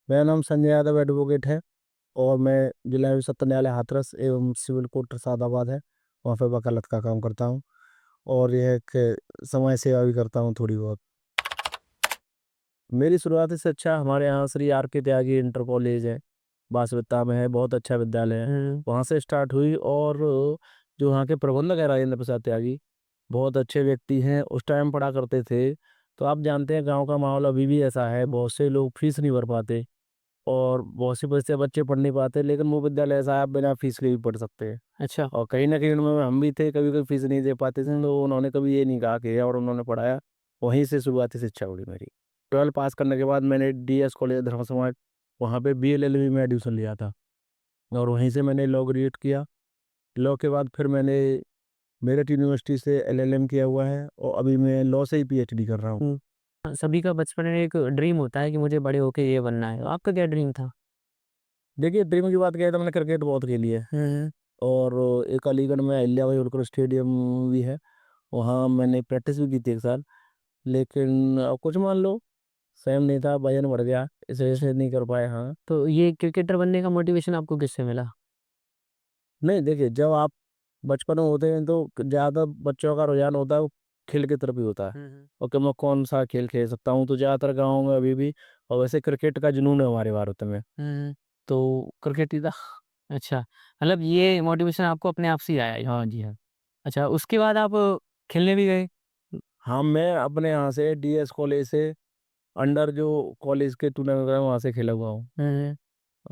मेरा नाम संजय यादव एडवोकेट है और मैं जिला एवं सत्र न्यायालय हाथरस एवं सिविल कोर्ट सादाबाद है, वहाँ पे वकालत का काम करता हूँ। और यह एक समय सेवा भी करता हूँ थोड़ी बहुत। मेरी शुरुआत से अच्छा हमारे यहाँ श्री आर के त्यागी इंटर कॉलेज है, बांसबिट्टा में है, बहुत अच्छा विद्यालय है, वहाँ से स्टार्ट हुई। और जो वहाँ के प्रबंधक है राजेंद्र प्रसाद त्यागी, बहुत अच्छे व्यक्ति हैं, उस टाइम पढ़ा करते थे। तो आप जानते हैं गांव का माहौल अभी भी ऐसा है, बहुत से लोग फीस नहीं भर पाते और बहुत सी बच्चे बच्चे पढ़ नहीं पाते, लेकिन वो विद्यालय ऐसा है आप बिना फीस के भी पढ़ सकते हैं। अच्छा। और कहीं ना कहीं उनमें हम भी थे, कभी कभी फीस नहीं दे पाते थे, तो उन्होंने कभी ये नहीं कहा कि और उन्होंने पढ़ाया। वहीं से शुरुआती शिक्षा हुई मेरी। 12 पास करने के बाद मैंने DS कॉलेज धर्म समाज, वहाँ पे BLLB में एडमिशन लिया था और वहीं से मैंने लॉ ग्रेजुएट किया। लॉ के बाद फिर मैंने मेरठ यूनिवर्सिटी से LLM किया हुआ है और अभी मैं लॉ से ही PhD कर रहा हूँ। सभी का बचपन में एक ड्रीम होता है कि मुझे बड़े होके ये बनना है, आपका क्या ड्रीम था? देखिए, ड्रीम की बात किया तो मैंने क्रिकेट बहुत खेली है। और एक अलीगढ़ में अहिल्या भाई होलकर स्टेडियम भी है, वहाँ मैंने प्रैक्टिस भी की थी 1 साल। लेकिन अब कुछ मान लो सेम नहीं था, वजन बढ़ गया, इस वजह से नहीं कर पाए। हाँ। तो ये क्रिकेटर बनने का मोटिवेशन आपको किससे मिला? नहीं, देखिए, जब आप बचपन में होते हैं तो ज़्यादा बच्चों का रुझान होता है वो खेल की तरफ ही होता है। और कि मैं कौन सा खेल खेल सकता हूँ, तो ज़्यादातर गाँव में अभी भी और वैसे क्रिकेट का जुनून है हमारे भारत में। तो क्रिकेट ही था। अच्छा, मतलब ये मोटिवेशन आपको अपने आप से ही आया? हाँ जी, हाँ। अच्छा, उसके बाद आप खेलने भी गए? हाँ, मैं अपने यहाँ से DS कॉलेज से अंडर जो कॉलेज के टूर्नामेंट है वहाँ से खेला हुआ हूँ।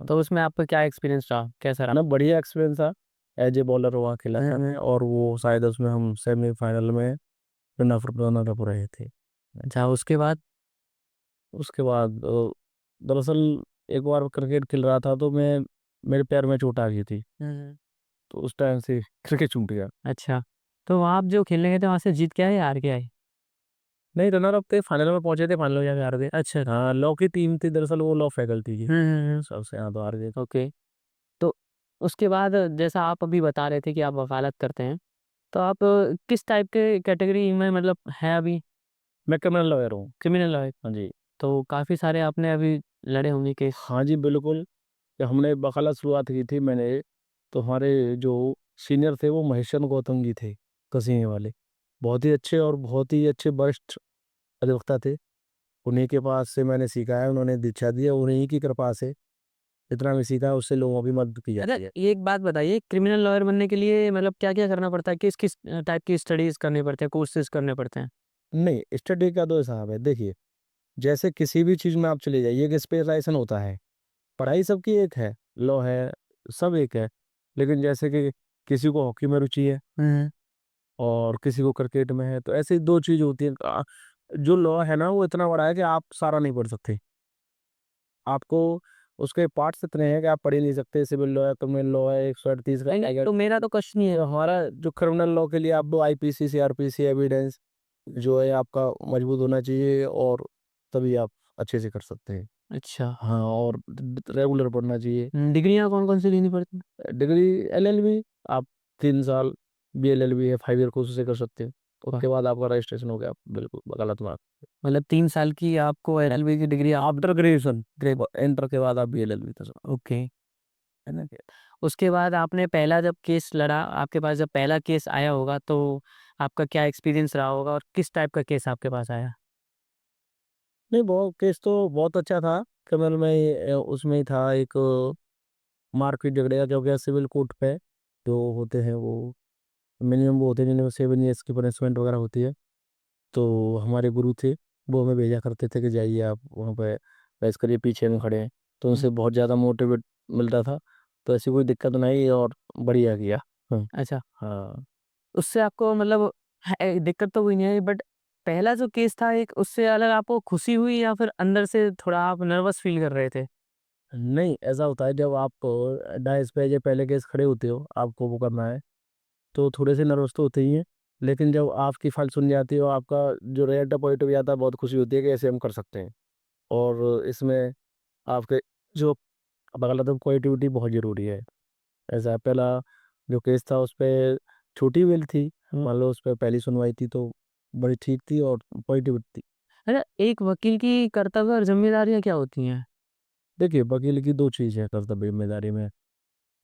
तो उसमें आपका क्या एक्सपीरियंस रहा, कैसा रहा? ना, बढ़िया एक्सपीरियंस था। एज ए बॉलर वहाँ खेला था मैं, और वो शायद उसमें हम सेमीफाइनल में रनर अप रहे थे। अच्छा, उसके बाद? उसके बाद दरअसल एक बार क्रिकेट खेल रहा था तो मैं मेरे पैर में चोट आ गई थी, तो उस टाइम से क्रिकेट छूट गया। अच्छा, तो वहाँ आप जो खेलने गए थे वहाँ से जीत के आए या हार के आए? नहीं, रनर अप थे, फाइनल में पहुंचे थे, फाइनल में जाके हार गए। अच्छा। हाँ, लॉ की टीम थी दरअसल, वो लॉ फैकल्टी की, हम्म। सबसे यहाँ तो हार गए थे। ओके। तो उसके बाद जैसा आप अभी बता रहे थे कि आप वकालत करते हैं, तो आप किस टाइप के कैटेगरी में मतलब है अभी? मैं क्रिमिनल लॉयर हूँ। Criminal lawyer? हाँ जी। तो काफ़ी सारे आपने अभी लड़े होंगे केस? हाँ जी, बिल्कुल। जब हमने वकालत शुरुआत की थी मैंने, तो हमारे जो सीनियर थे वो महेश्वर गौतम जी थे, कसीने वाले, बहुत ही अच्छे और बहुत ही अच्छे वरिष्ठ अधिवक्ता थे। उन्हीं के पास से मैंने सीखा है, उन्होंने दीक्षा दी है, उन्हीं की कृपा से जितना भी सीखा है उससे लोगों की मदद की अच्छा, जाती है। ये एक बात बताइए, क्रिमिनल लॉयर बनने के लिए मतलब क्या-क्या करना पड़ता है? किस-किस टाइप की स्टडीज़ करनी पड़ती है, कोर्सेज़ करने पड़ते हैं? नहीं, स्टडी का तो हिसाब है, देखिए, जैसे किसी भी चीज़ में आप चले जाइए, एक स्पेशलाइजेशन होता है। पढ़ाई सबकी एक है, लॉ है, सब एक है। लेकिन जैसे कि किसी को हॉकी में रुचि है और किसी को क्रिकेट में है, तो ऐसी 2 चीज़ होती हैं। जो लॉ है ना वो इतना बड़ा है कि आप सारा नहीं पढ़ सकते। आपको उसके पार्ट्स इतने हैं कि आप पढ़ ही नहीं सकते। सिविल लॉ है, क्रिमिनल लॉ है, 138 का नहीं, नहीं, टाइगर। तो मेरा तो क्वेश्चन ये है। तो हमारा जो क्रिमिनल लॉ के लिए आप वो IPC, CRPC एविडेंस जो है आपका मजबूत होना चाहिए, और तभी आप अच्छे से कर सकते हैं। अच्छा। हाँ, और रेगुलर पढ़ना चाहिए। डिग्रियाँ कौन-कौन सी लेनी पड़ती हैं? डिग्री LLB, आप 3 साल, BLLB है, 5 ईयर कोर्स से कर सकते हैं। वाह! उसके बाद आपका रजिस्ट्रेशन हो गया, आप बिल्कुल वकालत में। मतलब 3 साल की आपको एलएलबी की डिग्री आप आफ्टर ग्रेजुएशन, ग्रेड। इंटर के बाद आप BLLB कर सकते ओके। हैं ना। उसके बाद आपने पहला जब केस लड़ा, आपके पास जब पहला केस आया होगा, तो आपका क्या एक्सपीरियंस रहा होगा और किस टाइप का केस आपके पास आया? नहीं, बहुत केस तो बहुत अच्छा था। क्रिमिनल में उसमें ही था एक मारपीट झगड़े का, क्योंकि सिविल कोर्ट पे जो होते हैं वो मिनिमम वो होते हैं जिनमें 7 ईयर्स की पनिशमेंट वगैरह होती है। तो हमारे गुरु थे, वो हमें भेजा करते थे कि जाइए आप वहाँ पे बहस करिए, पीछे में खड़े हैं। तो हुँ। उनसे बहुत ज़्यादा मोटिवेट मिलता था। तो ऐसी कोई दिक्कत नहीं और बढ़िया किया। अच्छा, हाँ। उससे आपको मतलब है दिक्कत तो हुई नहीं है, बट पहला जो केस था एक, उससे अलग आपको खुशी हुई या फिर अंदर से थोड़ा आप नर्वस फ़ील कर रहे थे? नहीं, ऐसा होता है जब आप डायस पे जो पहले केस खड़े होते हो, आपको वो करना है, तो थोड़े से नर्वस तो होते ही हैं। लेकिन जब आपकी फाइल सुन जाती है और आपका जो रेट पॉजिटिव आता है, बहुत खुशी होती है कि ऐसे हम कर सकते हैं। और इसमें आपके जो अदालत में पॉजिटिविटी बहुत ज़रूरी है। ऐसा पहला जो केस था उस पे छोटी बेल थी, मान लो उस पे पहली सुनवाई थी तो बड़ी ठीक थी और पॉजिटिव थी। अच्छा, एक वकील की कर्तव्य और ज़िम्मेदारियाँ क्या होती हैं? देखिए, वकील की 2 चीज़ है कर्तव्य ज़िम्मेदारी में।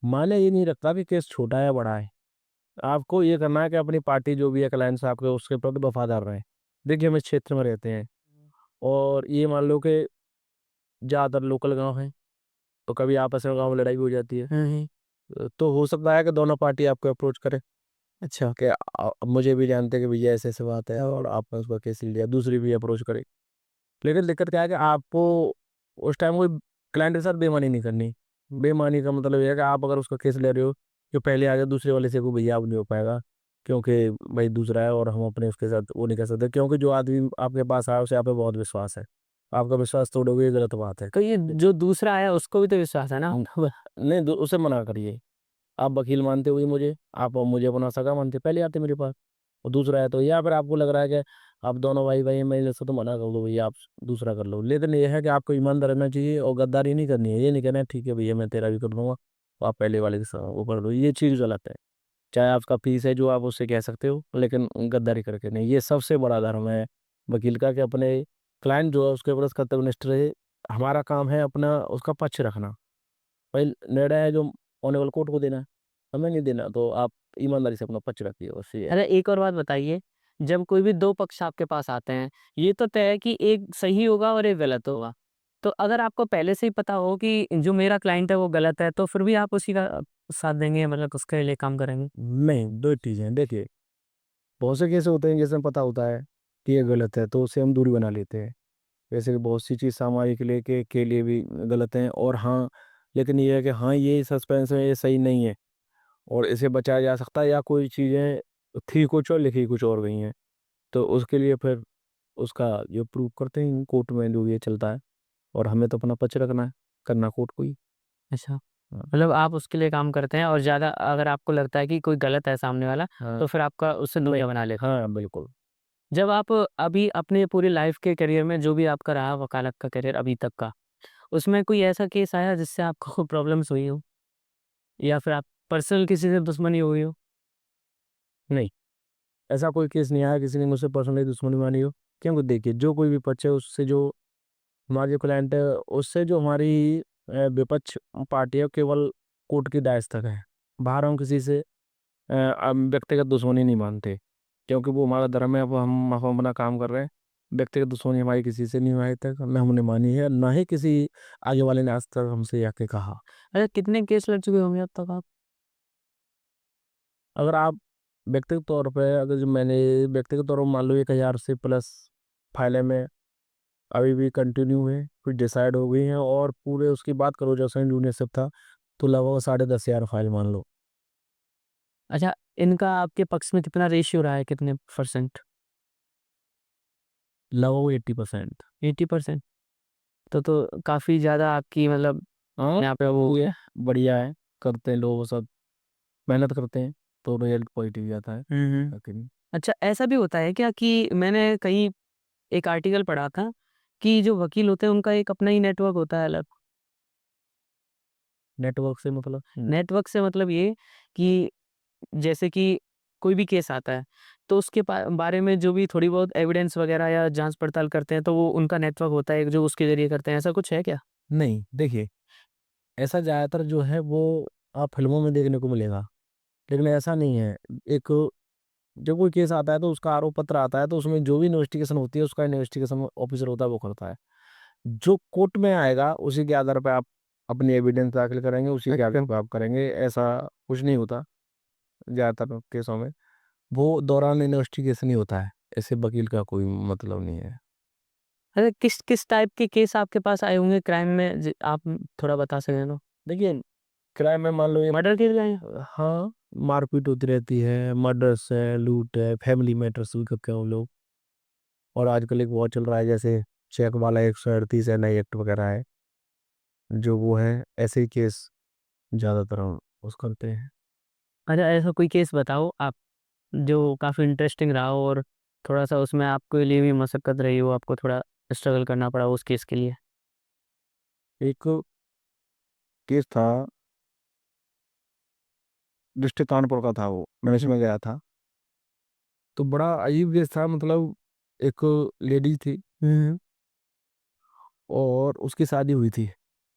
मायने ये नहीं रखता कि केस छोटा है या बड़ा है। आपको ये करना है कि अपनी पार्टी जो भी है क्लाइंट्स आपके उसके प्रति वफ़ादार रहें। देखिए, हम इस क्षेत्र में रहते हैं और ये मान लो कि ज़्यादातर लोकल गाँव हैं, तो कभी आपस में गाँव में लड़ाई भी हो जाती है। हुँ, हुँ। तो हो सकता है कि दोनों पार्टी आपको अप्रोच करें अच्छा। कि मुझे भी जानते हैं कि भैया ऐसे-ऐसे बात है और आपने उसका केस लिया, दूसरी भी अप्रोच करे। लेकिन दिक्कत क्या है कि आपको उस टाइम कोई क्लाइंट के साथ बेईमानी नहीं करनी। बेईमानी का मतलब ये है कि आप अगर उसका केस ले रहे हो, जो पहले आ गया दूसरे वाले से को भैया अब नहीं हो पाएगा, क्योंकि भाई दूसरा है और हम अपने उसके साथ वो नहीं कर सकते क्योंकि जो आदमी आपके पास आया उसे आप पे बहुत विश्वास है। आपका विश्वास तोड़ोगे ये गलत बात है। तो ये जो दूसरा आया उसको भी तो विश्वास है ना? नहीं उसे मना करिए। आप वकील मानते हुए मुझे, आप मुझे अपना सगा मानते, पहले आते मेरे पास। और दूसरा है तो या फिर आपको लग रहा है कि आप दोनों भाई-भाई हैं, मेरे से तो मना कर दो भैया आप दूसरा कर लो। लेकिन ये है कि आपको ईमानदार रहना चाहिए और गद्दारी नहीं करनी है। ये नहीं कहना है ठीक है भैया मैं तेरा भी कर दूँगा, तो आप पहले वाले के स वो कर दो, ये चीज़ गलत है। चाहे आपका फीस है जो आप उससे कह सकते हो, लेकिन गद्दारी करके नहीं। ये सबसे बड़ा धर्म है वकील का कि अपने क्लाइंट जो है उसके प्रति कर्तव्यनिष्ठ रहे। हमारा काम है अपना उसका पक्ष रखना। भाई निर्णय है जो ऑनरेबल कोर्ट को देना है, हमें नहीं देना, तो आप ईमानदारी से अपना पक्ष रखिए, बस ये है। अच्छा, एक और बात बताइए, जब कोई भी 2 पक्ष आपके पास आते हैं, ये तो तय है कि एक सही होगा और एक गलत होगा। तो अगर आपको पहले से ही पता हो कि जो मेरा क्लाइंट है वो गलत है, तो फिर भी आप उसी का साथ देंगे, मतलब उसके लिए काम करेंगे? नहीं, 2 चीज़ें हैं, देखिए, बहुत से केस होते हैं जिसमें पता होता है कि ये गलत है, तो उससे हम दूरी बना लेते हैं। वैसे भी बहुत सी चीज़ सामाजिक लेके के लिए भी गलत हैं और हाँ, लेकिन ये है कि हाँ, ये सस्पेंस है, ये सही नहीं है और इसे बचाया जा सकता है या कोई चीज़ें थी कुछ और लिखी कुछ और गई हैं, तो उसके लिए फिर उसका जो प्रूव करते हैं कोर्ट में जो ये चलता है और हमें तो अपना पक्ष रखना है, करना कोर्ट को ही। अच्छा, हाँ। मतलब आप उसके लिए काम करते हैं और ज़्यादा अगर आपको लगता है कि कोई गलत है सामने वाला, हाँ, तो फिर आपका उससे नहीं, दूरियाँ बना लेते हैं। हाँ, बिल्कुल। जब आप अभी अपने पूरी लाइफ़ के करियर में जो भी आपका रहा वकालत का करियर अभी तक का, उसमें कोई ऐसा केस आया जिससे आपको प्रॉब्लम्स हुई हो? या फिर आप पर्सनल किसी से दुश्मनी हुई हो? नहीं, ऐसा कोई केस नहीं आया किसी ने मुझसे पर्सनली दुश्मनी मानी हो, क्योंकि देखिए जो कोई भी पक्ष है उससे जो हमारा जो क्लाइंट है उससे जो हमारी विपक्ष पार्टी है केवल कोर्ट की दायज तक है। बाहर हम किसी से व्यक्तिगत दुश्मनी नहीं मानते, क्योंकि वो हमारा धर्म है, वो हम अपना काम कर रहे हैं। व्यक्तिगत दुश्मनी हमारी किसी से नहीं हुई आज तक, ना हमने मानी है, ना ही किसी आगे वाले ने आज तक हमसे आके कहा। अच्छा, कितने केस लड़ चुके होंगे अब तक आप? अगर आप व्यक्तिगत तौर पे अगर जो मैंने व्यक्तिगत तौर पर मान लो 1000 से प्लस फाइलें में अभी भी कंटिन्यू है, कुछ डिसाइड हो गई हैं और पूरे उसकी बात करो जब सेंट जूनियर था, तो लगभग 10,500 फाइल मान लो। अच्छा, इनका आपके पक्ष में कितना रेशियो रहा है, कितने परसेंट? लगभग 80%। 80%? तो काफ़ी ज़्यादा आपकी मतलब हाँ, यहाँ पे वो वो है, बढ़िया है, करते हैं लोग सब, मेहनत करते हैं, तो रिजल्ट पॉजिटिव ही आता है। हुँ, हुँ। लेकिन अच्छा, ऐसा भी होता है क्या कि मैंने कहीं एक आर्टिकल पढ़ा था कि जो वकील होते हैं उनका एक अपना ही नेटवर्क होता है अलग। नेटवर्क से मतलब नेटवर्क से मतलब ये कि जैसे कि कोई भी केस आता है, तो उसके बारे में जो भी थोड़ी बहुत एविडेंस वगैरह या जाँच-पड़ताल करते हैं, तो वो उनका नेटवर्क होता है जो उसके ज़रिए करते हैं, ऐसा कुछ है क्या? नहीं, देखिए, ऐसा ज़्यादातर जो है वो आप फ़िल्मों में देखने को मिलेगा, लेकिन ऐसा नहीं है। एक जब कोई केस आता है तो उसका आरोप पत्र आता है, तो उसमें जो भी इन्वेस्टिगेशन होती है, उसका इन्वेस्टिगेशन ऑफिसर होता है, वो करता है। जो कोर्ट में आएगा, उसी के आधार पे आप अपनी एविडेंस दाखिल करेंगे, उसी के आधार पे आप करेंगे। ऐसा कुछ नहीं होता ज़्यादातर केसों में। वो दौरान इन्वेस्टिगेशन ही होता है, ऐसे वकील का कोई मतलब नहीं है। अरे किस टाइप के केस आपके पास आए होंगे क्राइम में आप थोड़ा बता सकें तो? देखिए, क्राइम में मान लो ये मर्डर केस आए हैं? हाँ, मारपीट होती रहती है, मर्डर्स है, लूट है, फैमिली मैटर्स भी करते हैं वो लोग। और आजकल एक वो चल रहा है जैसे चेक वाला 138 एनआई एक्ट वगैरह है, जो वो है, ऐसे ही केस ज़्यादातर हम उस करते हैं। अच्छा, ऐसा कोई केस बताओ आप जो काफ़ी इंटरेस्टिंग रहा हो और थोड़ा-सा उसमें आपके लिए भी मशक्कत रही हो, आपको थोड़ा स्ट्रगल करना पड़ा हो उस केस के लिए? एक केस था, डिस्ट्रिक्ट कानपुर का था वो, मैं इसमें गया था। तो बड़ा अजीब केस था, मतलब एक लेडी थी हुँ, हुँ। और उसकी शादी हुई थी।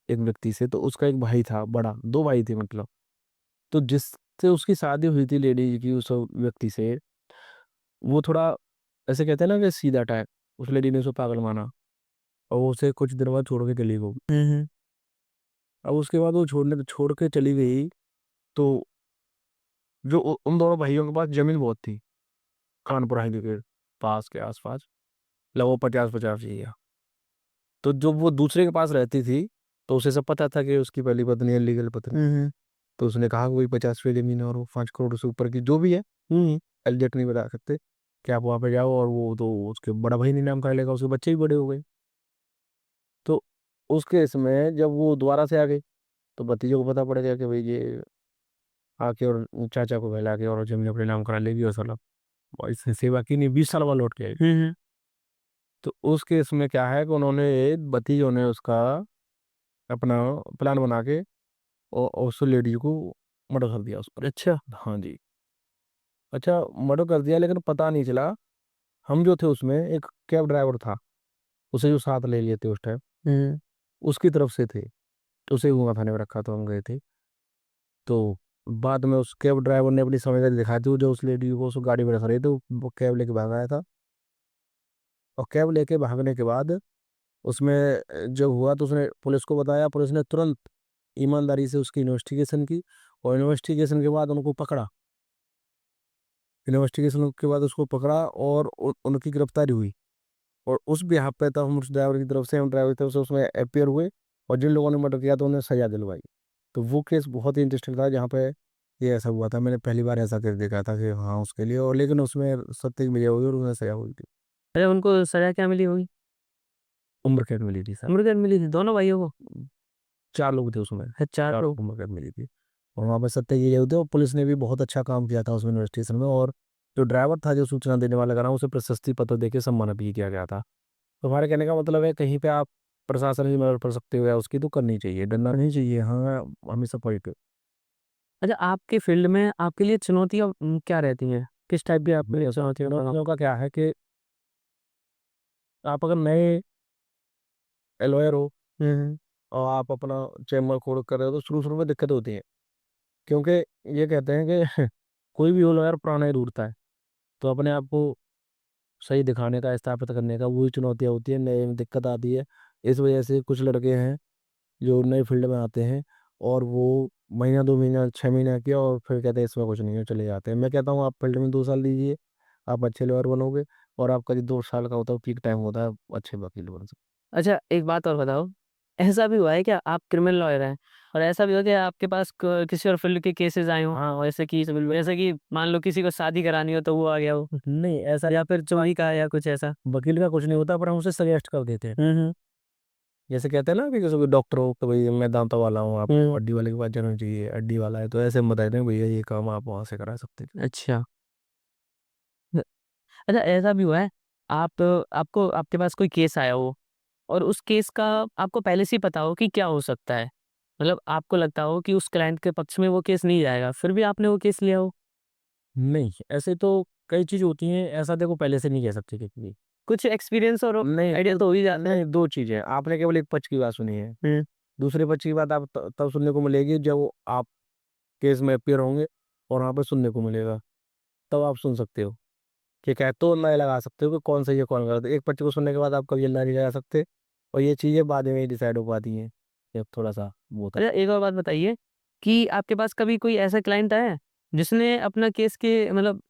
एक व्यक्ति से, तो उसका एक भाई था बड़ा, 2 भाई थे मतलब। तो जिससे उसकी शादी हुई थी लेडी की उस व्यक्ति से, वो थोड़ा ऐसे कहते हैं ना कि सीधा टाइप, उस लेडी ने उसे पागल माना और वो उसे कुछ दिन बाद छोड़ के चली गई। अब उसके बाद वो छोड़ के चली गई, तो जो उन दोनों भाइयों के पास ज़मीन बहुत थी, कानपुर हाईवे के पास के आस-पास, लगभग 50-50 एरिया। तो जब वो दूसरे के पास रहती थी, तो उसे सब पता था कि उसकी पहली पत्नी है, लीगल पत्नी। तो उसने कहा कोई 50 ज़मीन और वो 5 करोड़ से ऊपर की जो भी है, एग्ज़ैक्ट नहीं बता सकते, कि आप वहाँ पे जाओ और वो तो उसके बड़ा भाई ने नाम करा लेगा, उसके बच्चे भी बड़े हो गए। तो उस केस में जब वो दोबारा से आ गई, तो भतीजों को पता पड़ गया कि भई ये आके और चाचा को बहला के और ज़मीन अपने नाम करा लेगी और साला और इसने सेवा की नहीं, 20 साल बाद लौट के आई। तो उस केस में क्या है कि उन्होंने भतीजों ने उसका अपना प्लान बना के उस लेडी को मर्डर कर दिया उस पर। अच्छा। हाँ जी। अच्छा, मर्डर कर दिया लेकिन पता नहीं चला, हम जो थे उसमें एक कैब ड्राइवर था, उसे जो साथ ले लिए थे उस टाइम, उसकी तरफ से थे, तो उसे गुना थाने में रखा, तो हम गए थे। तो बाद में उस कैब ड्राइवर ने अपनी समझदारी दिखाते हुए जो उस लेडी को उस गाड़ी में रख रहे थे, वो कैब लेके भाग आया था। और कैब लेके भागने के बाद उसमें जब हुआ तो उसने पुलिस को बताया, पुलिस ने तुरंत ईमानदारी से उसकी इन्वेस्टिगेशन की और इन्वेस्टिगेशन के बाद उनको पकड़ा। इन्वेस्टिगेशन के बाद उसको पकड़ा और उनकी गिरफ्तारी हुई। और उस बिहाफ पे तब हम उस ड्राइवर की तरफ से, हम ड्राइवर की तरफ से उसमें अपीयर हुए और जिन लोगों ने मर्डर किया तो उन्हें सजा दिलवाई। तो वो केस बहुत ही इंटरेस्टिंग था, जहाँ पे ये ऐसा हुआ था। मैंने पहली बार ऐसा केस देखा था कि हाँ उसके लिए, और लेकिन उसमें सत्य की वजह हुई और उन्हें सजा हुई थी। अरे उनको सज़ा क्या मिली होगी? उम्र कैद मिली थी सर। उम्र कैद मिली थी दोनों भाइयों को? 4 लोग थे उसमें, अच्छा 4 4 लोग। उम्र कैद मिली थी। और वहाँ पे सत्य की वजह थी और पुलिस ने भी बहुत अच्छा काम किया था उसमें इन्वेस्टिगेशन में। और जो ड्राइवर था, जो सूचना देने वाला का नाम, उसे प्रशस्ति पत्र देके सम्मानित भी किया गया था। तो हमारे कहने का मतलब है, कहीं पे आप प्रशासन की मदद कर सकते हो या उसकी, तो करनी चाहिए, डरना नहीं चाहिए। हाँ, हमेशा पॉजिटिव। अच्छा आपके फ़ील्ड में आपके लिए चुनौतियाँ क्या रहती हैं? किस टाइप की आपके लिए चुनौतियों का चुनौतियों का क्या है कि आप अगर नए लॉयर हो और आप अपना चैम्बर खोल कर रहे हो, तो शुरू-शुरू में दिक्कत होती है। क्योंकि ये कहते हैं कि कोई भी हो लॉयर पुराना ही ढूँढता है। तो अपने आप को सही दिखाने का, स्थापित करने का, वही चुनौतियाँ होती हैं, नए में दिक्कत आती है। इस वजह से कुछ लड़के हैं जो नए फील्ड में आते हैं और वो महीना 2 महीना 6 महीना किया और फिर कहते हैं इसमें कुछ नहीं है, चले जाते हैं। मैं कहता हूँ आप फील्ड में 2 साल दीजिए, आप अच्छे लॉयर बनोगे और आपका जो 2 साल का होता है, वो पीक टाइम होता है, अच्छे वकील बन सकते अच्छा एक बात और बताओ, ऐसा भी हुआ है क्या आप क्रिमिनल लॉयर हैं और ऐसा भी हुआ कि आपके पास क किसी और फ़ील्ड के केसेज़ आए हों? हाँ, जैसे कि सिविल में जैसे कि मान लो किसी को शादी करानी हो तो वो आ गया हो हैं। नहीं, ऐसा या फिर चोरी का या कुछ ऐसा? वकील का कुछ नहीं होता, पर हम उसे सजेस्ट कर देते हैं। जैसे कहते हैं ना कि किसी को डॉक्टर हो कि भई मैं दाँतों वाला हूँ, आपको हड्डी वाले के पास जाना चाहिए, हड्डी वाला है, तो ऐसे हम बताते हैं भैया ये काम आप वहाँ से करा सकते हैं। अच्छा। अ, अच्छा ऐसा भी हुआ है, आपको आपके पास कोई केस आया हो और उस केस का आपको पहले से ही पता हो कि क्या हो सकता है? मतलब आपको लगता हो कि उस क्लाइंट के पक्ष में वो केस नहीं जाएगा, फिर भी आपने वो केस लिया हो? नहीं, ऐसे तो कई चीज़ होती हैं, ऐसा देखो पहले से नहीं कह सकते किसी भी। कुछ एक्सपीरियंस और नहीं, आइडिया तो हो ही जाता है। नहीं 2 चीज़ें, आपने केवल एक पक्ष की बात सुनी है। हुँ। दूसरे पक्ष की बात आप तब सुनने को मिलेगी जब आप केस में अपीयर होंगे और वहाँ पे सुनने को मिलेगा, तब आप सुन सकते हो। ठीक है, तो अंदाज़ा लगा सकते हो कि कौन सही है, कौन गलत है। एक पक्ष को सुनने के बाद आप कभी अंदाज़ा नहीं लगा सकते और ये चीज़ें बाद में ही डिसाइड हो पाती हैं, जब थोड़ा-सा वो होता अच्छा एक और बात बताइए कि आपके पास कभी कोई ऐसा क्लाइंट आया है, जिसने अपना केस के मतलब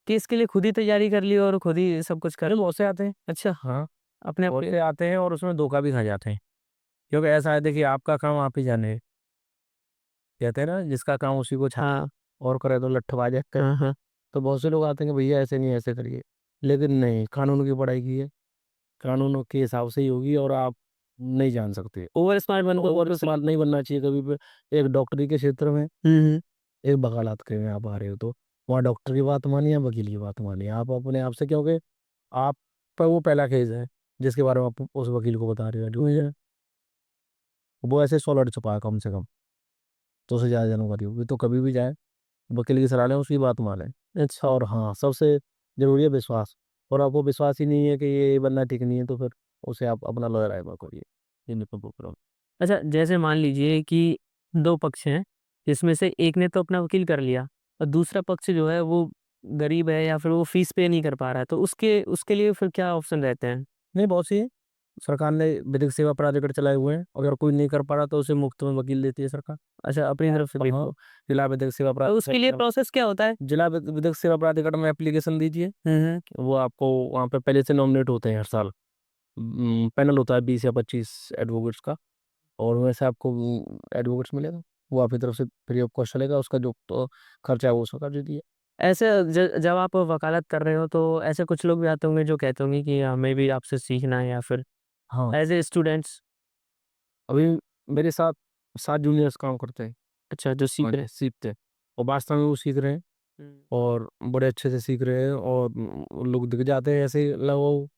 केस के लिए खुद ही तैयारी कर ली और खुद ही सब कुछ कर है। बहुत से आते हैं। अच्छा, हाँ, अपने आप बहुत से आते हैं और उसमें धोखा भी खा जाते हैं। क्योंकि ऐसा है, देखिए आपका काम आप ही जाने। कहते हैं ना जिसका काम उसी को छाता हाँ, और करे तो लट्ठबाज है। हाँ, हाँ। तो बहुत से लोग आते हैं कि भैया ऐसे नहीं, ऐसे करिए। लेकिन नहीं, कानून की पढ़ाई की है, कानूनों के हिसाब से ही होगी और आप नहीं जान सकते। ओवर स्मार्ट बन ओवर स्मार्ट नहीं बनना चाहिए कभी भी। एक डॉक्टरी के क्षेत्र में, हुँ, एक वकालत के में आप आ रहे हो, तो वहाँ डॉक्टर की बात मानिए या वकील की बात मानिए। आप अपने आप से, क्योंकि आप पर वो पहला केस है जिसके बारे में आप उस वकील को बता रहे हो, जो है वो ऐसे 100 लड़ चुका है कम से कम, तो उसे ज़्यादा जानकारी होगी। तो कभी भी जाए, वकील की सलाह लें, उसकी बात मानें। अच्छा। और हाँ, सबसे ज़रूरी है विश्वास। और आपको विश्वास ही नहीं है कि ये बंदा ठीक नहीं है, तो फिर उसे आप अपना लॉयर राय मत करिए। ये मेरा प्रॉब्लम। अच्छा, जैसे मान लीजिए कि 2 पक्ष हैं, जिसमें से एक ने तो अपना वकील कर लिया और दूसरा पक्ष जो है वो गरीब है या फिर वो फीस पे नहीं कर पा रहा है, तो उसके उसके लिए फिर क्या ऑप्शन रहते हैं? नहीं, बहुत सी है। सरकार ने विधिक सेवा प्राधिकरण चलाए हुए हैं, अगर कोई नहीं कर पा रहा तो उसे मुफ्त में वकील देती है सरकार। अच्छा, अपनी तरफ से हाँ, देखो। जिला विधिक सेवा तो उसके लिए प्राधिकरण, प्रोसेस क्या होता है? जिला विधिक सेवा प्राधिकरण में एप्लीकेशन दीजिए। वो आपको वहाँ पे पहले से नॉमिनेट होते हैं हर साल। पैनल होता है 20 या 25 एडवोकेट्स का, और वैसे आपको एडवोकेट्स मिलेगा। वो आपकी तरफ से फ्री ऑफ कॉस्ट चलेगा, उसका जो तो खर्चा है वो सरकार देती है। ऐसे जब आप वकालत कर रहे हो तो ऐसे कुछ लोग भी आते होंगे जो कहते होंगे कि हमें भी आपसे सीखना है या फिर हाँ, एज़ ए स्टूडेंट्स। अभी मेरे साथ 7 जूनियर्स काम करते हैं। अच्छा, जो सीख हाँ, रहे हैं। सीखते हैं, और वास्तव में वो सीख रहे हैं, हुँ। और बड़े अच्छे से सीख रहे हैं, और लोग दिख जाते हैं ऐसे, लगभग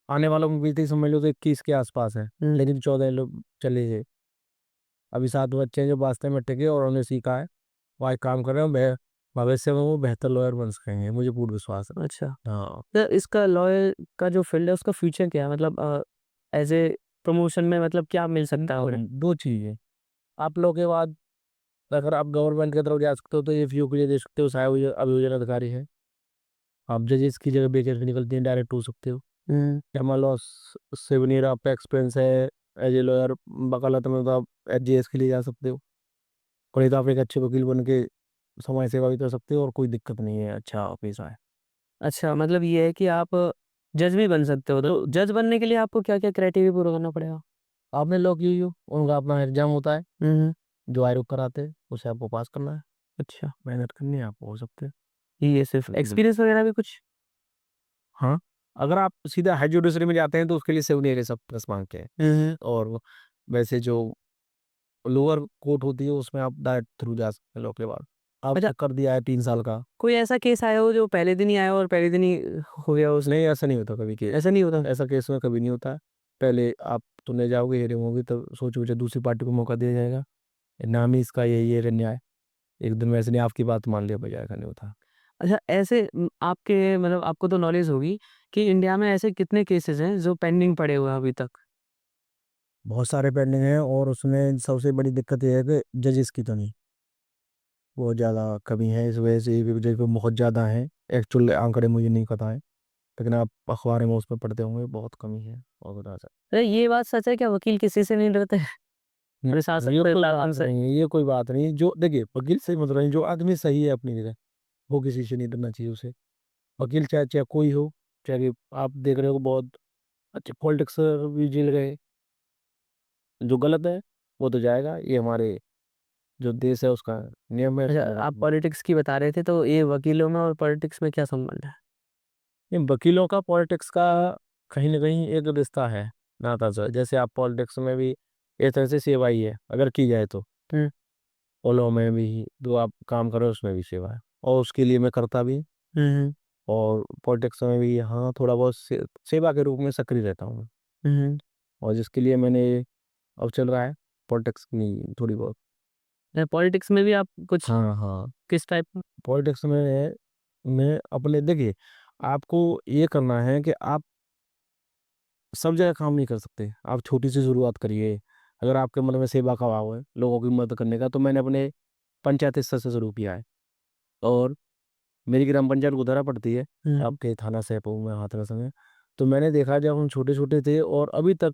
आने वालों में भी समझ लो तो 21 के आसपास है, लेकिन 14 लोग चले गए। अभी 7 बच्चे हैं जो वास्तव में टिके और उन्होंने सीखा है, वो आज काम कर रहे हैं। भविष्य में वो बेहतर लॉयर बन सकेंगे, मुझे पूर्ण विश्वास है। अच्छा, हाँ, तो इसका लॉयर का जो फ़ील्ड है उसका फ्यूचर क्या है? मतलब एज़ ए प्रमोशन में मतलब क्या मिल सकता है उन्हें? 2 चीज़ें। आप लोग के बाद अगर आप गवर्नमेंट की तरफ जा सकते हो तो ये एफयू के लिए दे सकते हो, सहायक अभियोजन अधिकारी है। आप जजेस की जगह वैकेंसी निकलती है, डायरेक्ट हो सकते हो। हुँ। या मान लो 7 ईयर आपका एक्सपीरियंस है एज ए लॉयर, वकालत में, तो आप एचजीएस के लिए जा सकते हो। और नहीं तो आप एक अच्छे वकील बन के समाज सेवा भी कर सकते हो, और कोई दिक्कत नहीं है, अच्छा पेशा है। अच्छा, मतलब ये है कि आप जज भी बन सकते हो, तो जज बनने के लिए आपको क्या-क्या क्राइटेरिया पूरा करना पड़ेगा? आपने लॉ की हुई हो, उनका अपना एग्जाम होता है हुँ, हुँ। जो आयोग कराते हैं, उसे आपको पास करना है, अच्छा, मेहनत करनी है, आप हो सकते हैं। ये सिर्फ़ बिल्कुल। एक्सपीरियंस वगैरह भी कुछ? हाँ, अगर आप सीधा हाई जुडिशरी में जाते हैं तो उसके लिए 7 ईयर सब प्लस मांगते हैं। हुँ, हुँ। और वैसे जो लोअर कोर्ट होती है उसमें आप डायरेक्ट थ्रू जा सकते हैं लॉ के बाद। अच्छा, आपने कर दिया है 3 साल का। कोई ऐसा केस आया हो जो पहले दिन ही आया हो और पहले दिन ही हो गया हो उस नहीं, ऐसा नहीं होता कभी केस। ऐसा नहीं होता? ऐसा केस में कभी नहीं होता है। पहले आप सुनने जाओगे, हियरिंग होगी, तब सोच-विचार दूसरी पार्टी को मौका दिया जाएगा। नाम ही इसका यही है न्याय। एक दिन वैसे नहीं आपकी बात मान लिया बजाय का नहीं होता। अच्छा, ऐसे आपके मतलब आपको तो नॉलेज होगी कि इंडिया में ऐसे कितने केसेज़ हैं जो पेंडिंग पड़े हुए हैं अभी तक? बहुत सारे पेंडिंग हैं, और उसमें सबसे बड़ी दिक्कत ये है कि जजेस की तो नहीं, बहुत ज़्यादा कमी है। इस वजह से भी जज बहुत ज़्यादा हैं। एक्चुअल आंकड़े मुझे नहीं पता है, लेकिन आप अखबार में उसमें पढ़ते होंगे, बहुत कमी है और बता सकते। अरे ये बात सच है क्या वकील किसी से नहीं डरते? प्रशासन ये कोई प्रशासन बात से? नहीं है, ये कोई बात नहीं है। जो देखिए, वकील से मतलब नहीं, जो आदमी सही है अपनी जगह, वो किसी से नहीं डरना चाहिए उसे। वकील चाहे चाहे कोई हो, चाहे आप देख रहे हो बहुत अच्छे पॉलिटिक्स भी जेल गए, जो गलत है वो तो जाएगा। ये हमारे जो देश है उसका नियम है, अच्छा, इसको आप निभाना। पॉलिटिक्स की बता रहे थे तो ये वकीलों में और पॉलिटिक्स में क्या संबंध है? ये वकीलों का पॉलिटिक्स का कहीं ना कहीं एक रिश्ता है, नाता सा। जैसे आप पॉलिटिक्स में भी एक तरह से सेवा ही है, अगर की जाए तो। हुँ, और लॉ में भी जो आप काम कर रहे हो उसमें भी सेवा है, और उसके लिए मैं करता भी। हुँ, हुँ, और पॉलिटिक्स में भी हाँ, थोड़ा बहुत सेवा के रूप में सक्रिय रहता हूँ मैं। हुँ, हुँ। और जिसके लिए मैंने अब चल रहा है पॉलिटिक्स की थोड़ी बहुत। पॉलिटिक्स में भी आप कुछ हाँ, हाँ। किस टाइप का? पॉलिटिक्स में मैं अपने देखिए, आपको ये करना है कि आप सब जगह काम नहीं कर सकते। आप छोटी सी शुरुआत करिए। अगर आपके मन में सेवा का भाव है, लोगों की मदद करने का, तो मैंने अपने पंचायत स्तर से शुरू किया है। और मेरी ग्राम पंचायत गोधरा पड़ती है, हुँ, हुँ, आपके थाना सहसपुर में, हाथरस में। तो मैंने देखा जब हम छोटे-छोटे थे, और अभी तक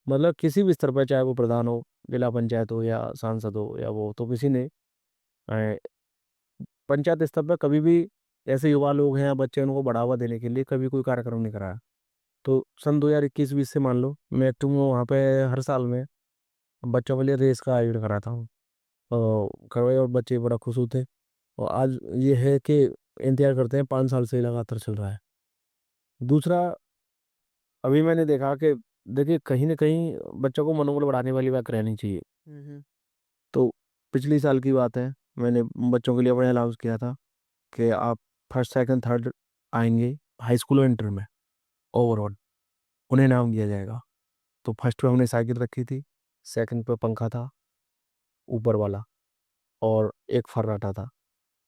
मतलब किसी भी स्तर पर, चाहे वो प्रधान हो, जिला पंचायत हो, या सांसद हो, या वो, तो किसी ने अ, पंचायत स्तर पर कभी भी ऐसे युवा लोग हैं या बच्चे हैं, उनको बढ़ावा देने के लिए कभी कोई कार्यक्रम नहीं कराया। तो सन 2021-20 से मान लो मैं एक्टिव हूँ वहाँ पे। हर साल में बच्चों के लिए रेस का आयोजन कराता हूँ, करवाए, और बच्चे बड़ा खुश होते हैं। और आज ये है कि इंतज़ार करते हैं, 5 साल से लगातार चल रहा है। दूसरा, अभी मैंने देखा कि देखिए, कहीं न कहीं बच्चों को मनोबल बढ़ाने वाली बात रहनी चाहिए। हुँ, हुँ, तो पिछली साल की बात है, मैंने बच्चों के लिए अपने अनाउंस किया था कि आप फर्स्ट, सेकंड, थर्ड आएँगे हाई स्कूल और इंटर में ओवरऑल, उन्हें इनाम दिया जाएगा। तो फर्स्ट पे हमने साइकिल रखी थी, सेकंड पे पंखा था ऊपर वाला, और एक फर्राटा था।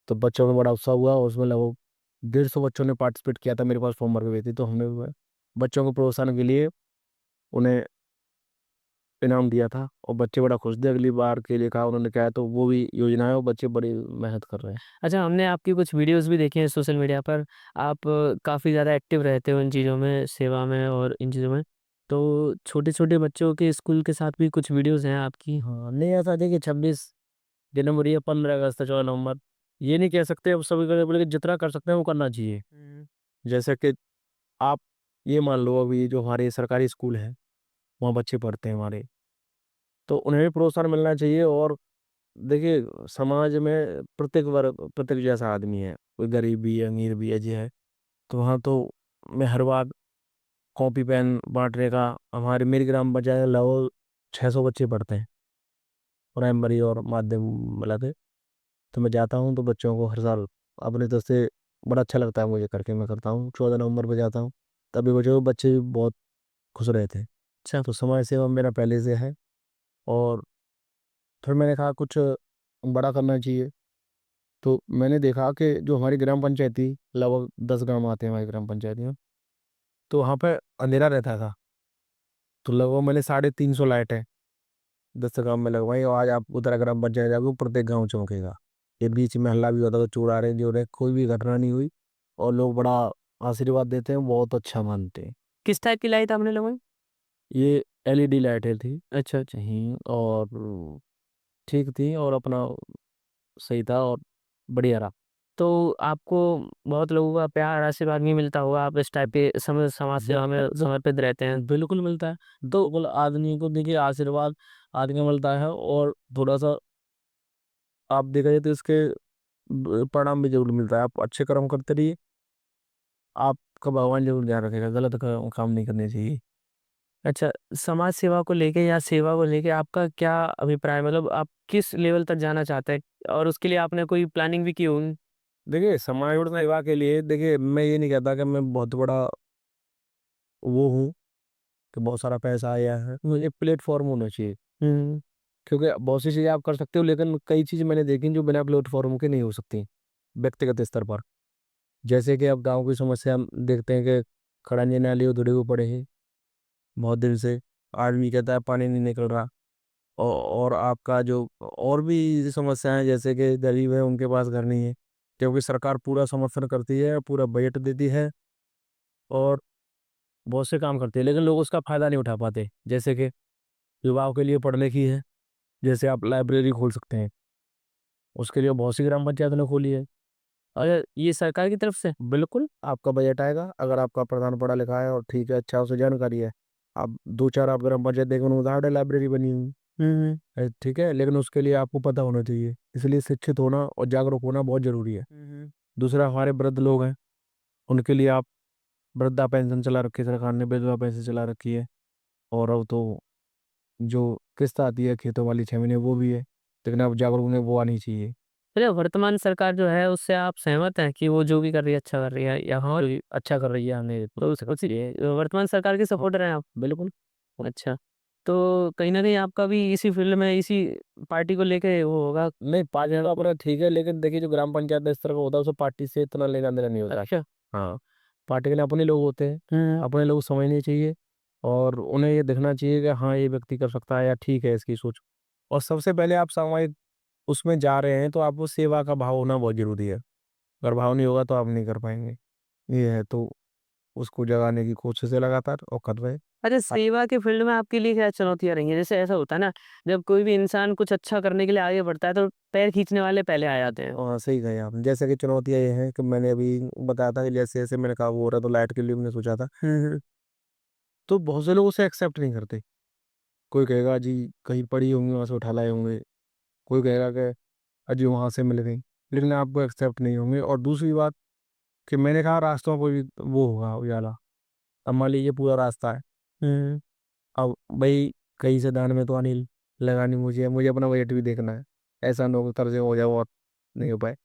तो बच्चों में बड़ा उत्साह हुआ, और उसमें लगभग 150 बच्चों ने पार्टिसिपेट किया था। मेरे पास फॉर्म भर के गए थे, तो हमने बच्चों को प्रोत्साहन के लिए उन्हें इनाम दिया था और बच्चे बड़ा खुश थे। अगली बार के लिए कहा उन्होंने, क्या है, तो वो भी योजना है और बच्चे बड़ी मेहनत कर रहे हैं। अच्छा, हमने आपकी कुछ वीडियोस भी देखी हैं सोशल मीडिया पर। आप काफ़ी ज़्यादा एक्टिव रहते हो इन चीज़ों में, सेवा में और इन चीज़ों में। तो छोटे-छोटे बच्चों के स्कूल के साथ भी कुछ वीडियोस हैं आपकी? हाँ, नहीं ऐसा देखिए, 26 जनवरी या 15 अगस्त, 14 नवंबर, ये नहीं कह सकते अब सभी कर, बल्कि जितना कर सकते हैं वो करना चाहिए। हुँ। जैसे कि आप ये मान लो, अभी जो हमारे सरकारी स्कूल हैं, वहाँ बच्चे पढ़ते हैं हमारे, तो उन्हें भी प्रोत्साहन मिलना चाहिए। और देखिए, समाज में प्रत्येक वर्ग, प्रत्येक जैसा आदमी है, कोई गरीब भी है, अमीर भी है, जी है। तो वहाँ तो मैं हर बार कॉपी पेन बांटने का, हमारे मेरी ग्राम पंचायत लगभग 600 बच्चे पढ़ते हैं, प्राइमरी और माध्यम मिला के। तो मैं जाता हूँ तो बच्चों को हर साल अपने तरफ से बड़ा अच्छा लगता है मुझे करके, मैं करता हूँ। 14 नवंबर पे जाता हूँ, तभी बच्चे भी बहुत खुश रहते हैं। अच्छा। तो समाज सेवा मेरा पहले से है। और फिर मैंने कहा कुछ बड़ा करना चाहिए। तो मैंने देखा कि जो हमारी ग्राम पंचायत थी, लगभग 10 गांव आते हैं हमारी ग्राम पंचायत में, तो वहाँ पे अंधेरा रहता था। तो लगभग मैंने 350 लाइटें 10 गांव में लगवाई, और आज आप उधर ग्राम पंचायत जाओगे, प्रत्येक गांव चमकेगा। ये बीच में हल्ला भी होता था, चोर आ रहे जो रहे, कोई भी घटना नहीं हुई। और लोग बड़ा आशीर्वाद देते हैं, बहुत अच्छा मानते हैं। किस टाइप की लाइट आपने लगवाई? ये एलईडी लाइटें थी। अच्छा, अच्छा। और ठीक थी, और अपना सही था, और बढ़िया रहा। तो आपको बहुत लोगों का प्यार, आशीर्वाद भी मिलता होगा, आप इस टाइप के समाज सेवा में बिल्कुल, समर्पित रहते हैं। बिल्कुल मिलता है। तो बोल आदमी को देखिए, आशीर्वाद आदमी को मिलता है, और थोड़ा सा आप देखा जाए तो इसके परिणाम भी जरूर मिलता है। आप अच्छे कर्म करते रहिए, आपका भगवान जरूर ध्यान रखेगा। गलत काम नहीं करने चाहिए। अच्छा, समाज सेवा को लेके या सेवा को लेके आपका क्या अभिप्राय है? मतलब आप किस लेवल तक जाना चाहते हैं? और उसके लिए आपने कोई प्लानिंग भी की होगी? देखिए, समाज और सेवा के लिए, देखिए, मैं ये नहीं कहता कि मैं बहुत बड़ा वो हूँ कि बहुत सारा पैसा आया है। मुझे प्लेटफॉर्म होना चाहिए, हुँ। क्योंकि बहुत सी चीज़ें आप कर सकते हो, लेकिन कई चीज़ मैंने देखी जो बिना प्लेटफॉर्म के नहीं हो सकती व्यक्तिगत स्तर पर। जैसे कि अब गांव की समस्या हम देखते हैं कि खड़ंजे नाली उधड़े हुए पड़े हैं बहुत दिन से। आदमी कहता है पानी नहीं निकल रहा। और आपका जो और भी समस्याएं, जैसे कि गरीब है उनके पास घर नहीं है, क्योंकि सरकार पूरा समर्थन करती है, पूरा बजट देती है, और बहुत से काम करती है, लेकिन लोग उसका फ़ायदा नहीं उठा पाते। जैसे कि युवाओं के लिए पढ़ने की है, जैसे आप लाइब्रेरी खोल सकते हैं, उसके लिए बहुत सी ग्राम पंचायत ने खोली है। और ये सरकार की तरफ से? बिल्कुल, आपका बजट आएगा, अगर आपका प्रधान पढ़ा लिखा है और ठीक है, अच्छा उसे जानकारी है। आप 2-4 आप ग्राम पंचायत देखें, उदाहरण है, लाइब्रेरी बनी हुई हुँ, हुँ। ठीक है, लेकिन उसके लिए आपको पता होना चाहिए। इसलिए शिक्षित होना और जागरूक होना बहुत ज़रूरी है। हुँ, हुँ। दूसरा, हमारे वृद्ध लोग हैं, उनके लिए आप वृद्धा पेंशन चला रखी है सरकार ने, विधवा पेंशन चला रखी है। और अब तो जो किस्त आती है खेतों वाली 6 महीने, वो भी है, लेकिन अब जागरूक होने वो आनी चाहिए। अच्छा, वर्तमान सरकार जो है उससे आप सहमत हैं कि वो जो भी कर रही है अच्छा कर रही है, या हाँ, फिर ये अच्छा कर रही है, हमें तो अच्छी। वर्तमान सरकार के हाँ, सपोर्टर हैं आप? बिल्कुल। अच्छा, तो कहीं न कहीं आपका भी इसी फ़ील्ड में, इसी पार्टी को लेके वो होगा? नहीं, पार्टी का अपना ठीक है, लेकिन देखिए, जो ग्राम पंचायत स्तर का होता है, उसमें पार्टी से इतना लेना-देना नहीं होता है। अच्छा। हाँ, पार्टी के लिए अपने लोग होते हैं, हुँ। अपने लोग समझने चाहिए, और उन्हें ये देखना चाहिए कि हाँ, ये व्यक्ति कर सकता है या ठीक है इसकी सोच। और सबसे पहले आप सामाजिक उसमें जा रहे हैं, तो आपको सेवा का भाव होना बहुत ज़रूरी है। अगर भाव नहीं होगा तो आप नहीं कर पाएँगे। ये है, तो उसको जगाने की कोशिश है लगातार, और कर रहे हैं। अच्छा, अ, सेवा के फ़ील्ड में आपके लिए क्या चुनौतियाँ रही हैं? जैसे ऐसा होता है ना, जब कोई भी इंसान कुछ अच्छा करने के लिए आगे बढ़ता है तो पैर खींचने वाले पहले आ जाते हैं। सही कही आपने। जैसे कि चुनौतियाँ ये हैं कि मैंने अभी बताया था कि जैसे-जैसे मैंने कहा वो हो रहा है, तो लाइट के लिए मैंने सोचा था। हुँ, हुँ। तो बहुत से लोग उसे एक्सेप्ट नहीं करते। कोई कहेगा जी कहीं पड़ी होंगी, वहाँ से उठा लाए होंगे। कोई कहेगा कि अजी वहाँ से मिल गई। लेकिन आपको एक्सेप्ट नहीं होंगे। और दूसरी बात कि मैंने कहा रास्तों पे भी वो होगा उजाला। अब मान लीजिए पूरा रास्ता है। हुँ। अब भई कहीं से दान में तो अनिल लगानी मुझे है, मुझे अपना बजट भी देखना है। ऐसा ना हो कि कर्ज़े हो जाए और नहीं हो पाए।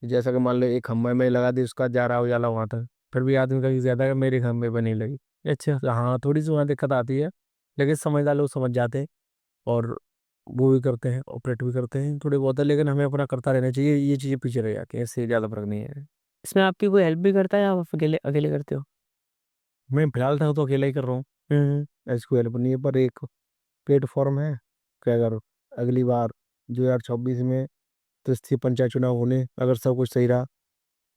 जैसा कि मान लो एक खंभा मैं लगा दी, उसका जा रहा उजाला वहाँ तक। फिर भी आदमी का ज़्यादा है मेरे खंभे पे नहीं लगी। अच्छा। तो हाँ, थोड़ी-सी वहाँ दिक्कत आती है। लेकिन समझदार लोग समझ जाते हैं, और वो भी करते हैं, ऑपरेट भी करते हैं थोड़े बहुत है, लेकिन हमें अपना करता रहना चाहिए। ये चीज़ें पीछे रह जाती हैं, इससे ज़्यादा फ़र्क नहीं है। इसमें आपकी कोई हेल्प भी करता है या आप अकेले अकेले करते हो? मैं फिलहाल था तो अकेला ही कर रहा हूँ। हुँ, हुँ। ऐसी कोई हेल्प नहीं है, पर एक प्लेटफॉर्म है कि अगर अगली बार 2026 में तो स्थानीय पंचायत चुनाव होने, अगर सब कुछ सही रहा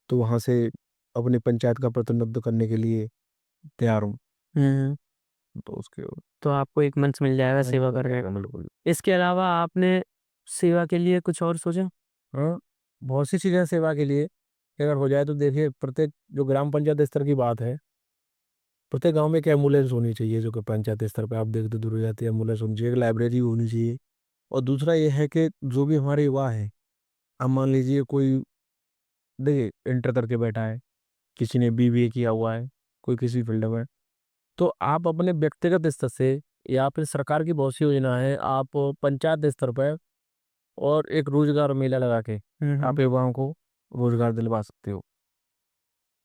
तो वहाँ से अपनी पंचायत का प्रतिनिधित्व करने के लिए तैयार हूँ। हम्म। तो उसके तो आपको एक मंच मिल जाएगा हाँ, सेवा मिल करने जाएगा का। बिल्कुल। इसके अलावा आपने सेवा के लिए कुछ और सोचा? हाँ, बहुत सी चीज़ें हैं सेवा के लिए कि अगर हो जाए तो देखिए, प्रत्येक जो ग्राम पंचायत स्तर की बात है, प्रत्येक गांव में एक एम्बुलेंस होनी चाहिए। जो कि पंचायत स्तर पे आप देखते दूर हो जाती है, एम्बुलेंस होनी चाहिए, एक लाइब्रेरी होनी चाहिए। और दूसरा ये है कि जो भी हमारे युवा है, अब मान लीजिए कोई, देखिए इंटर करके बैठा है, किसी ने बीबीए किया हुआ है, कोई किसी फील्ड में, तो आप अपने व्यक्तिगत स्तर से या फिर सरकार की बहुत सी योजना है, आप पंचायत स्तर पर और एक रोजगार मेला लगा के आप युवाओं को रोजगार दिलवा सकते हो।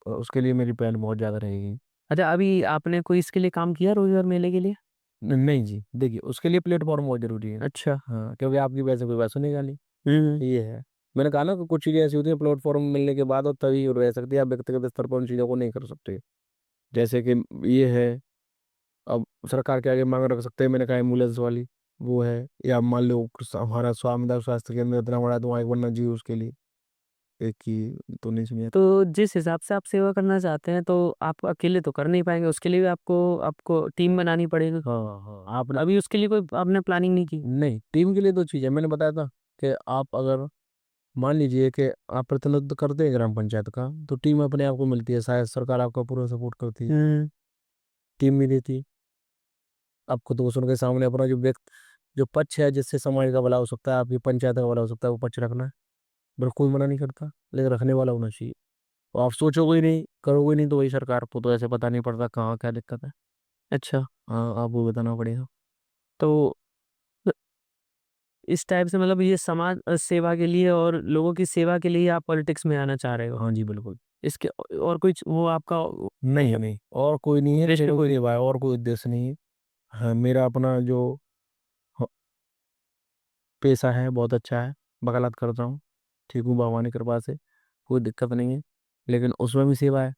और उसके लिए मेरी पहल बहुत ज़्यादा रहेगी। अच्छा, अभी आपने कोई इसके लिए काम किया रोजगार मेले के लिए? नहीं जी, देखिए उसके लिए प्लेटफॉर्म बहुत ज़रूरी है। अच्छा। हाँ, क्योंकि आपकी वजह से कोई पैसा नहीं निकाली, हम्म। ये है। मैंने कहा ना कि कुछ चीज़ें ऐसी होती हैं प्लेटफॉर्म मिलने के बाद, और तभी रह सकती है, आप व्यक्तिगत स्तर पर उन चीज़ों को नहीं कर सकते। जैसे कि ये है, अब सरकार के आगे मांग रख सकते हैं, मैंने कहा एम्बुलेंस वाली, वो है। या मान लो हमारा स्वामीदार स्वास्थ्य केंद्र इतना बड़ा है, तो वहाँ एक बनना चाहिए उसके लिए, एक ही तो नहीं सुनिए। तो जिस हिसाब से आप सेवा करना चाहते हैं, तो आप अकेले तो कर नहीं पाएंगे, उसके लिए भी आपको आपको टीम बनानी पड़ेगी। हाँ हाँ, आपने अभी उसके लिए कोई आपने प्लानिंग नहीं की? नहीं, टीम के लिए तो चीज़ है, मैंने बताया था कि आप अगर मान लीजिए कि आप प्रतिनिधित्व करते हैं ग्राम पंचायत का, तो टीम अपने आप को मिलती है, शायद सरकार आपका पूरा सपोर्ट करती है, हम्म। टीम भी देती है। आप खुद को सुन के सामने अपना जो पक्ष है, जिससे समाज का भला हो सकता है, आपकी पंचायत का भला हो सकता है, वो पक्ष रखना है। बिल्कुल कोई मना नहीं करता, लेकिन रखने वाला होना चाहिए। और आप सोचोगे ही नहीं, करोगे नहीं, तो वही सरकार को तो ऐसे पता नहीं पड़ता कहाँ क्या दिक्कत है। अच्छा। हाँ, आपको बताना पड़ेगा। तो इस टाइप से मतलब ये समाज सेवा के लिए और लोगों की सेवा के लिए आप पॉलिटिक्स में आना चाह रहे हो? हाँ जी, बिल्कुल। इसके और कुछ वो आपका नहीं नहीं, और कोई नहीं है, उद्देश्य मेरे कोई? सिवाय और कोई उद्देश्य नहीं है। हाँ, मेरा अपना जो ह- पेशा है बहुत अच्छा है, वकालत करता हूँ, ठीक हूँ भगवान की कृपा से, कोई दिक्कत नहीं है, लेकिन उसमें भी सेवा है।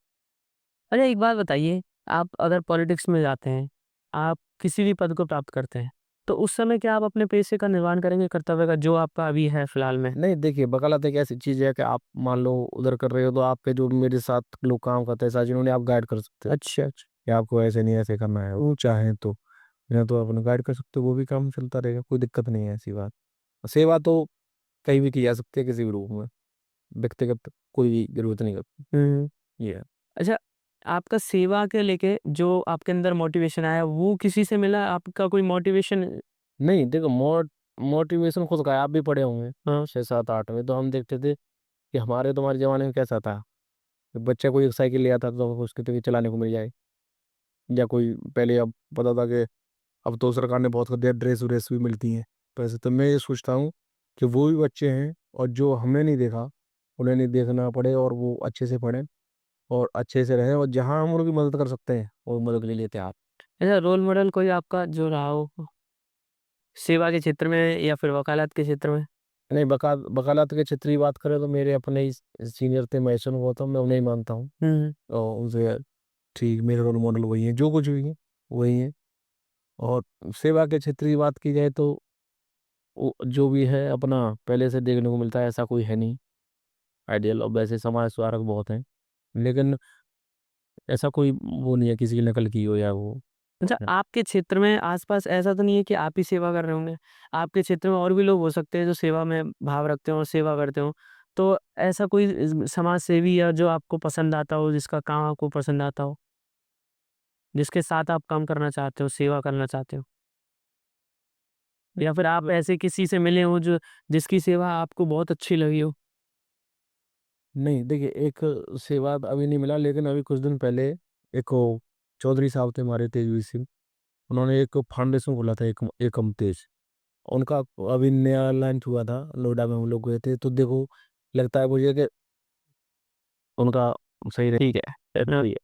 अच्छा, एक बात बताइए, आप अगर पॉलिटिक्स में जाते हैं, आप किसी भी पद को प्राप्त करते हैं, तो उस समय क्या आप अपने पेशे का निर्वहन करेंगे, कर्तव्य का, जो आपका अभी है फिलहाल में? नहीं, देखिए वकालत एक ऐसी चीज़ है कि आप मान लो उधर कर रहे हो, तो आपके जो मेरे साथ लोग काम करते हैं, साथ जिन्होंने, आप गाइड कर सकते हो अच्छा, अच्छा। कि आपको ऐसे नहीं ऐसे करना है, वो चाहें तो या तो अपने गाइड कर सकते हो, वो भी काम चलता रहेगा, कोई दिक्कत नहीं है ऐसी बात। सेवा तो कहीं भी की जा सकती है, किसी भी रूप में, व्यक्तिगत कोई जरूरत नहीं करती। हुँ। ये है। अच्छा, आपका सेवा के लेके जो आपके अंदर मोटिवेशन आया, वो किसी से मिला? आपका कोई मोटिवेशन? नहीं, देखो मोटिवेशन खुद का है, आप भी पढ़े होंगे हाँ। 6 7 8 में, तो हम देखते थे कि हमारे तुम्हारे ज़माने में कैसा था, कि बच्चा कोई एक साइकिल ले आता था तो उसके तो चलाने को मिल जाए, या कोई पहले, अब पता था कि अब तो सरकार ने बहुत कर दिया, ड्रेस व्रेस भी मिलती हैं। तो ऐसे तो मैं ये सोचता हूँ कि वो भी बच्चे हैं, और जो हमने नहीं देखा, उन्हें नहीं देखना पड़े, और वो अच्छे से पढ़ें और अच्छे से रहें, और जहाँ हम उनकी मदद कर सकते हैं वो मदद के लिए लेते हैं आप। अच्छा, रोल मॉडल कोई आपका जो रहा हो, सेवा के क्षेत्र में या फिर वकालत के क्षेत्र में? नहीं, वकालत के क्षेत्र की बात करें तो मेरे अपने ही सीनियर थे महेश्वर गौतम, मैं उन्हें ही मानता हूँ। हुँ। और उनसे ठीक मेरे रोल मॉडल वही हैं, जो कुछ भी हैं वही हैं। और सेवा के क्षेत्र की बात की जाए तो वो जो भी है अपना पहले से देखने को मिलता है, ऐसा कोई है नहीं आइडियल। और वैसे समाज सुधारक बहुत हैं, लेकिन ऐसा कोई वो नहीं है किसी की नकल की हो या वो। अच्छा, हाँ। आपके क्षेत्र में आस-पास ऐसा तो नहीं है कि आप ही सेवा कर रहे होंगे? आपके क्षेत्र में और भी लोग हो सकते हैं जो सेवा में भाव रखते हों और सेवा करते हों। तो ऐसा कोई समाज सेवी या जो आपको पसंद आता हो, जिसका काम आपको पसंद आता हो, जिसके साथ आप काम करना चाहते हो, सेवा करना चाहते हो? या फिर आप ऐसे किसी से मिले हो जो जिसकी सेवा आपको बहुत अच्छी लगी हो? नहीं, देखिए एक सेवा अभी नहीं मिला, लेकिन अभी कुछ दिन पहले एक वो चौधरी साहब थे हमारे तेजवीर सिंह, उन्होंने एक फाउंडेशन खोला था, एकम तेज। उनका अभी नया लॉन्च हुआ था, नोएडा में हम लोग गए थे, तो देखो लगता है मुझे कि उनका सही रहे। ठीक है।